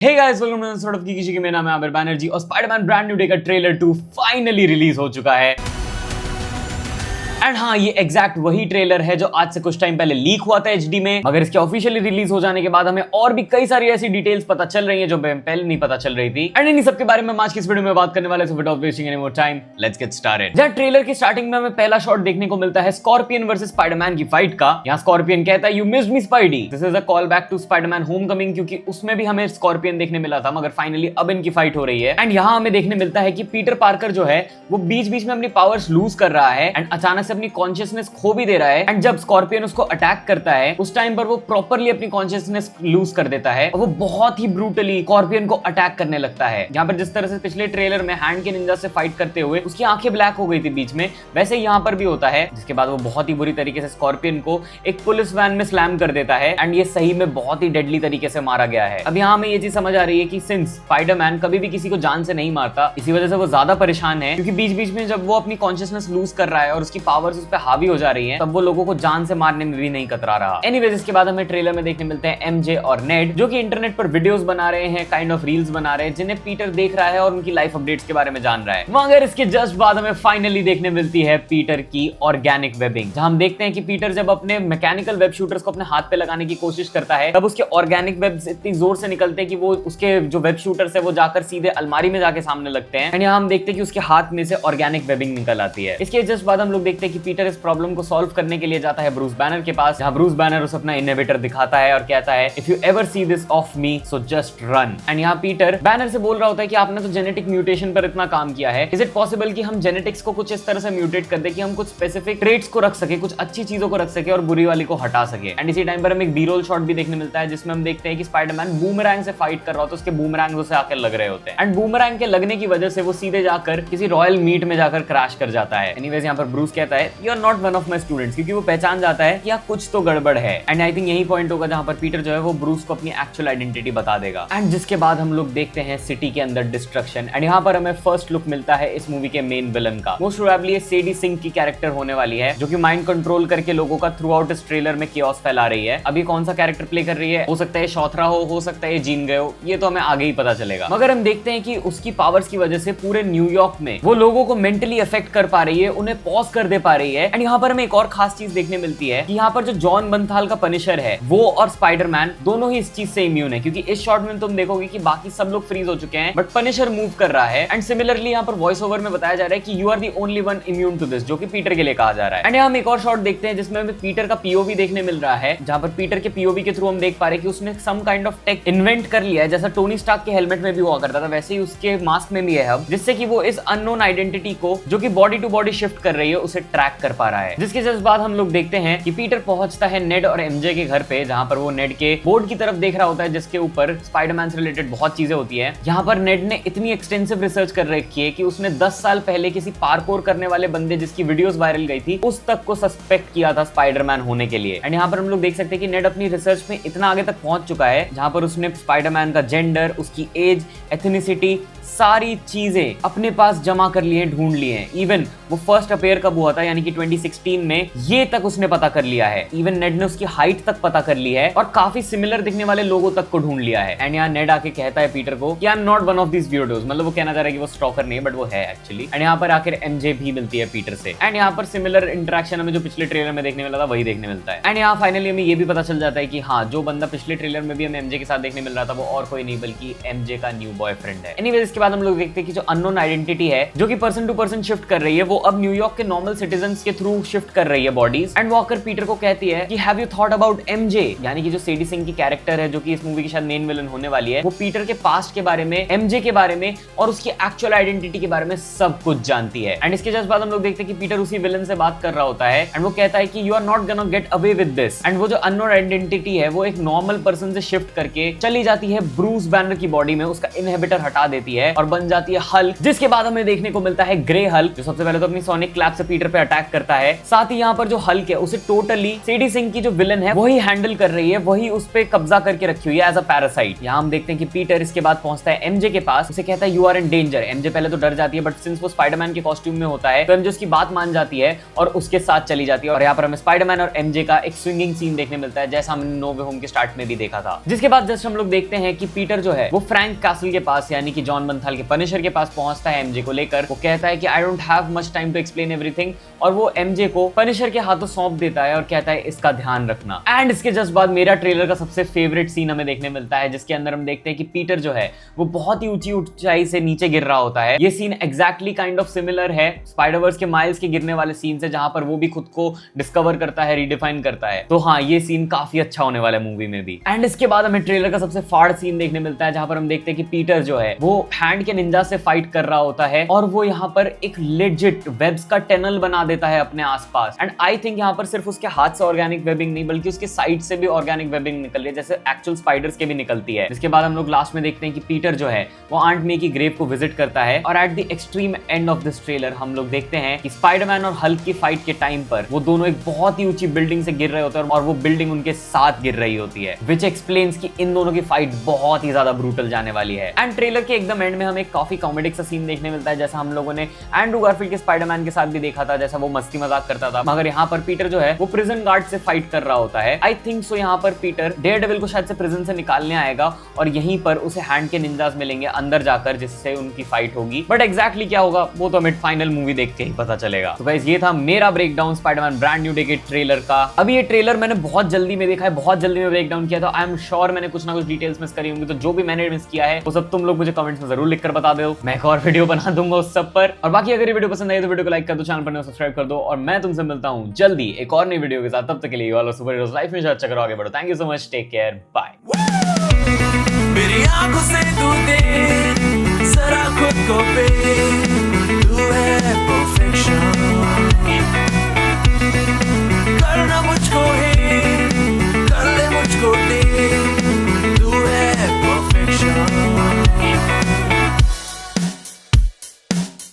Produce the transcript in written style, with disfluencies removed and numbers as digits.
Hey guys, welcome to sort of की मेरा नाम है आबिर बैनर्जी और स्पाइडरमैन ब्रांड न्यू डे का ट्रेलर 2 फाइनली रिलीज हो चुका है। एंड हाँ, ये एग्जैक्ट वही ट्रेलर है जो आज से कुछ टाइम पहले लीक हुआ था एचडी में, मगर इसके ऑफिशियली रिलीज हो जाने के बाद हमें और भी कई सारी ऐसी डिटेल्स पता चल रही हैं जो पहले नहीं पता चल रही थी। एंड इन्हीं सब के बारे में आज की इस वीडियो में बात करने वाले हैं। Without wasting any more time, let's get started. जहां ट्रेलर की स्टार्टिंग में हमें पहला शॉट देखने को मिलता है स्कॉर्पियन वर्सेस स्पाइडरमैन की फाइट का। यहाँ स्कॉर्पियन कहता है, you missed me Spidey. This is a call back to Spiderman homecoming, क्योंकि उसमें भी हमें स्कॉर्पियन देखने मिला था, मगर फाइनली अब इनकी फाइट हो रही है। एंड यहाँ हमें देखने मिलता है कि पीटर पार्कर जो है वो बीच बीच में अपनी पावर्स लूज कर रहा है एंड अचानक से अपनी कॉन्शियसनेस खो भी दे रहा है। एंड जब स्कॉर्पियन उसको अटैक करता है उस टाइम पर वो प्रॉपर्ली अपनी कॉन्शियसनेस लूज कर देता है और वो बहुत ही ब्रूटली स्कॉर्पियन को अटैक करने लगता है। यहाँ पर जिस तरह से पिछले ट्रेलर में हैंड के निंजा से फाइट करते हुए उसकी आंखें ब्लैक हो गई थी बीच में, वैसे यहाँ पर भी होता है, जिसके बाद वो बहुत ही बुरी तरीके से स्कॉर्पियन को एक पुलिस वैन में स्लैम कर देता है एंड ये सही में बहुत ही डेडली तरीके से मारा गया है। अब यहाँ हमें ये चीज समझ आ रही है कि सिंस स्पाइडरमैन कभी भी किसी को जान से नहीं मारता, इसी वजह से वो ज्यादा परेशान है, क्योंकि बीच बीच में जब वो अपनी कॉन्शियसनेस लूज कर रहा है और उसकी पावर्स उस पर हावी हो जा रही है, तब वो लोगों को जान से मारने में भी नहीं कतरा रहा। एनीवेज, इसके बाद हमें ट्रेलर में देखने मिलते हैं एमजे और नेड, जो कि इंटरनेट पर वीडियोस बना रहे हैं, काइंड ऑफ रील्स बना रहे हैं, जिन्हें पीटर देख रहा है और उनकी लाइफ अपडेट्स के बारे में जान रहा है। मगर इसके जस्ट बाद हमें फाइनली देखने मिलती है पीटर की ऑर्गेनिक वेबिंग, जहां हम देखते हैं कि पीटर जब अपने मैकेनिकल वेब शूटर्स को अपने हाथ पे लगाने की कोशिश करता है, तब उसके ऑर्गेनिक वेब्स इतनी जोर से निकलते हैं कि वो उसके जो वेब शूटर्स है वो जाकर सीधे अलमारी में जाके सामने लगते हैं। एंड यहाँ हम देखते हैं कि उसके हाथ में से ऑर्गेनिक वेबिंग निकल आती है। इसके जस्ट बाद हम लोग देखते हैं कि पीटर इस प्रॉब्लम को सॉल्व करने के लिए जाता है ब्रूस बैनर के पास, जहां ब्रूस बैनर उसे अपना इनहिबिटर दिखाता है और कहता है, if you ever see this of me so just run. And यहाँ पीटर बैनर से बोल रहा होता है कि आपने तो जेनेटिक म्यूटेशन पर इतना काम किया है, इज इट पॉसिबल कि हम जेनेटिक्स को कुछ इस तरह से म्यूटेट कर दे कि हम कुछ स्पेसिफिक ट्रेट्स को रख सके, कुछ अच्छी चीजों को रख सके और बुरी वाली को हटा सके। एंड इसी टाइम पर हमें एक बी रोल शॉट भी देखने मिलता है, जिसमें हम देखते हैं कि स्पाइडरमैन बूमरैंग से फाइट कर रहा होता है, उसके बूमरैंग उसे आकर लग रहे होते हैं एंड बूमरैंग के लगने की वजह से वो सीधे जाकर किसी रॉयल मीट में जाकर क्रैश कर जाता है। एनीवेज, यहाँ पर ब्रूस कहता है, you are not one of my students, क्योंकि वो पहचान जाता है कि कुछ तो गड़बड़ है। एंड आई थिंक यही पॉइंट होगा जहां पर पीटर जो है वो ब्रूस को अपनी एक्चुअल आइडेंटिटी बता देगा। एंड जिसके बाद हम लोग देखते हैं सिटी के अंदर डिस्ट्रक्शन। एंड यहाँ पर हमें फर्स्ट लुक मिलता है इस मूवी के मेन विलन का। मोस्ट प्रोबेबली ये सेडी सिंह की कैरेक्टर होने वाली है, जो कि माइंड कंट्रोल करके लोगों का थ्रू आउट इस ट्रेलर में कियोस फैला रही है। अभी कौन सा कैरेक्टर प्ले कर रही है, हो सकता है शौथरा हो सकता है जीन गए हो, ये तो हमें आगे ही पता चलेगा। मगर हम देखते हैं कि उसकी पावर्स की वजह से पूरे न्यूयॉर्क में वो लोगों को मेंटली अफेक्ट कर पा रही है, उन्हें पॉज कर दे पा रही है। एंड यहाँ पर हमें एक और खास चीज देखने मिलती है कि यहाँ पर जो जॉन बंथाल का पनिशर है वो और स्पाइडरमैन दोनों ही इस चीज से इम्यून है, क्योंकि इस शॉट में तुम देखोगे कि बाकी सब लोग फ्रीज हो चुके हैं बट पनिशर मूव कर रहा है। एंड सिमिलरली यहाँ पर वॉइस ओवर में बताया जा रहा है कि you are the only one immune to this, जो कि पीटर के लिए कहा जा रहा है। एंड यहाँ हम एक और शॉट देखते हैं जिसमें हमें पीटर का पीओवी देखने मिल रहा है, जहां पर पीटर के पीओवी के थ्रू हम देख पा रहे हैं कि उसने some kind of tech invent कर लिया है, जैसा टोनी स्टार्क के हेलमेट में भी हुआ करता था, वैसे ही उसके मास्क में भी है अब, जिससे कि वो इस अननोन आइडेंटिटी को जो कि बॉडी टू बॉडी शिफ्ट कर रही है उसे ट्रैक कर पा रहा है। जिसके जस्ट बाद हम लोग देखते हैं कि पीटर पहुंचता है नेड और एमजे के घर पे, जहां पर वो नेड के बोर्ड की तरफ देख रहा होता है, जिसके ऊपर स्पाइडरमैन से रिलेटेड बहुत चीजें होती है। यहाँ पर नेड ने इतनी एक्सटेंसिव रिसर्च कर रखी है कि उसने 10 साल पहले किसी पार्कोर करने वाले बंदे जिसकी वीडियोस वायरल गई थी उस तक को सस्पेक्ट किया था स्पाइडरमैन होने के लिए। एंड यहाँ पर हम लोग देख सकते हैं कि नेड अपनी रिसर्च में इतना आगे तक पहुंच चुका है, जहां पर उसने स्पाइडरमैन का जेंडर, उसकी एज, एथनिसिटी, सारी चीजें अपने पास जमा कर लिए, ढूंढ लिए हैं। इवन वो फर्स्ट अपेयर कब हुआ था, यानी कि 2016 में, ये तक उसने पता कर लिया है। इवन नेड ने उसकी हाइट तक पता कर ली है और काफी सिमिलर दिखने वाले लोगों तक को ढूंढ लिया है। एंड यहाँ नेड आके कहता है पीटर को कि I am not one of this videos, मतलब वो कहना चाह रहा है कि वो स्टॉकर नहीं है बट वो है एक्चुअली। एंड यहाँ पर आकर एमजे भी मिलती है पीटर से। एंड यहाँ पर सिमिलर इंटरेक्शन हमें जो पिछले ट्रेलर में देखने मिला था वही देखने मिलता है। एंड यहाँ फाइनली हमें ये भी पता चल जाता है कि हाँ, जो बंदा पिछले ट्रेलर में भी हमें एमजे के साथ देखने मिल रहा था वो और कोई नहीं बल्कि एमजे का न्यू बॉयफ्रेंड है। एनीवेज, इसके बाद हम लोग देखते हैं कि जो अननोन आइडेंटिटी है जो कि पर्सन टू पर्सन शिफ्ट कर रही है, वो अब न्यूयॉर्क के नॉर्मल सिटीजंस के थ्रू शिफ्ट कर रही है बॉडीज। एंड वो आकर पीटर को कहती है कि have you thought about MJ, यानी कि जो सेडी सिंह की कैरेक्टर है जो कि इस मूवी की शायद मेन विलन होने वाली है, वो पीटर के पास्ट के बारे में, एमजे के बारे में और उसकी एक्चुअल आइडेंटिटी के बारे में सब कुछ जानती है। एंड इसके जस्ट बाद हम लोग देखते हैं कि पीटर उसी विलन से बात कर रहा होता है एंड वो कहता है कि you are not gonna get away with this. And वो जो अननोन आइडेंटिटी है वो एक नॉर्मल पर्सन से शिफ्ट करके चली जाती है ब्रूस बैनर की बॉडी में, उसका इनहिबिटर हटा देती है और बन जाती है हल्क। जिसके बाद हमें देखने को मिलता है ग्रे हल्क, जो सबसे पहले तो अपनी सोनिक क्लैप से पीटर पे अटैक करता है। साथ ही यहाँ पर जो हल्क है उसे टोटली सीडी सिंह की जो विलन है वही हैंडल कर रही है, वही उस पे कब्जा करके रखी हुई है एज अ पैरासाइट। यहाँ हम देखते हैं कि पीटर इसके बाद पहुंचता है एमजे के पास, उसे कहता है you are in danger. MJ पहले तो डर जाती है, बट सिंस वो स्पाइडरमैन के कॉस्ट्यूम में होता है तो एमजे उसकी बात मान जाती है और उसके साथ चली जाती है। और यहाँ पर हमें स्पाइडरमैन और एमजे का एक स्विंगिंग सीन देखने मिलता है, जैसा हमने नो वे होम के स्टार्ट में भी देखा था। जिसके बाद जस्ट हम लोग देखते हैं कि पीटर जो है वो फ्रैंक कैसल के पास यानी कि जॉन बंथाल के पनिशर के पास पहुंचता है एमजे को लेकर। वो कहता है कि I don't have much time to explain everything, और वो एमजे को पनिशर के हाथों सौंप देता है और कहता है इसका ध्यान रखना। एंड इसके जस्ट बाद मेरा ट्रेलर का सबसे फेवरेट सीन हमें देखने मिलता है, जिसके अंदर हम देखते हैं कि पीटर जो है वो बहुत ही ऊंची ऊंचाई से नीचे गिर रहा होता है। ये scene exactly kind of similar है स्पाइडरवर्स के माइल्स के गिरने वाले सीन से, जहां पर वो भी खुद को डिस्कवर करता है, रिडिफाइन करता है। तो हाँ, ये सीन काफी अच्छा होने वाला है मूवी में भी। एंड इसके बाद हमें ट्रेलर का सबसे फाड़ सीन देखने मिलता है, जहां पर हम देखते हैं कि पीटर जो है वो हैंड के निंजा से फाइट कर रहा होता है और वो यहाँ पर एक लेजिट वेब्स का टनल बना देता है अपने आसपास। एंड आई थिंक यहाँ पर सिर्फ उसके हाथ से ऑर्गेनिक वेबिंग नहीं, बल्कि उसके साइड से भी ऑर्गेनिक वेबिंग निकल रही है, जैसे एक्चुअल स्पाइडर्स के भी निकलती है। इसके बाद हम लोग लास्ट में देखते हैं कि पीटर जो है वो आंट मे की ग्रेव को विजिट करता है। और at the extreme end of this trailer हम लोग देखते हैं कि स्पाइडरमैन और हल्क की फाइट के टाइम पर वो दोनों एक बहुत ही ऊंची बिल्डिंग से गिर रहे होते हैं और वो बिल्डिंग उनके साथ गिर रही होती है, विच एक्सप्लेन्स कि इन दोनों की फाइट बहुत ही ज्यादा ब्रूटल जाने वाली है। एंड ट्रेलर के एकदम एंड में हमें काफी कॉमेडिक सा सीन देखने मिलता है, जैसा हम लोगों ने एंड्रू गारफील्ड के स्पाइडरमैन के साथ भी देखा था, जैसा वो मस्ती मजाक करता था। मगर यहाँ पर पीटर जो है वो प्रिजन गार्ड से फाइट कर रहा होता है। आई थिंक सो यहाँ पर पीटर डेयरडेविल को शायद से प्रिजन से निकालने आएगा और यहीं पर उसे हैंड के निंजास मिलेंगे अंदर जाकर, जिससे उनकी फाइट होगी। बट एग्जैक्टली क्या होगा वो तो हमें फाइनल मूवी देख के ही पता चलेगा। तो गाइस, ये था मेरा breakdown Spiderman brand new day के ट्रेलर का। अभी ये ट्रेलर मैंने बहुत जल्दी में देखा है, बहुत जल्दी में ब्रेकडाउन किया था। आई एम श्योर मैंने कुछ ना कुछ डिटेल्स मिस करी होंगी, तो जो भी मैंने मिस किया है वो सब तुम लोग मुझे कमेंट्स में जरूर लिखकर बता दो। मैं एक और वीडियो बना दूंगा उस सब पर। और बाकी अगर ये वीडियो पसंद आई तो वीडियो को लाइक कर दो, चैनल पर सब्सक्राइब कर दो, और मैं तुमसे मिलता हूं जल्दी एक और नई वीडियो के साथ। तब तक के लिए वाला सुपर हीरोज लाइफ में अच्छा करो, आगे बढ़ो। Thank you so much, take care, bye. मेरी आंखों से तू देख जरा खुद को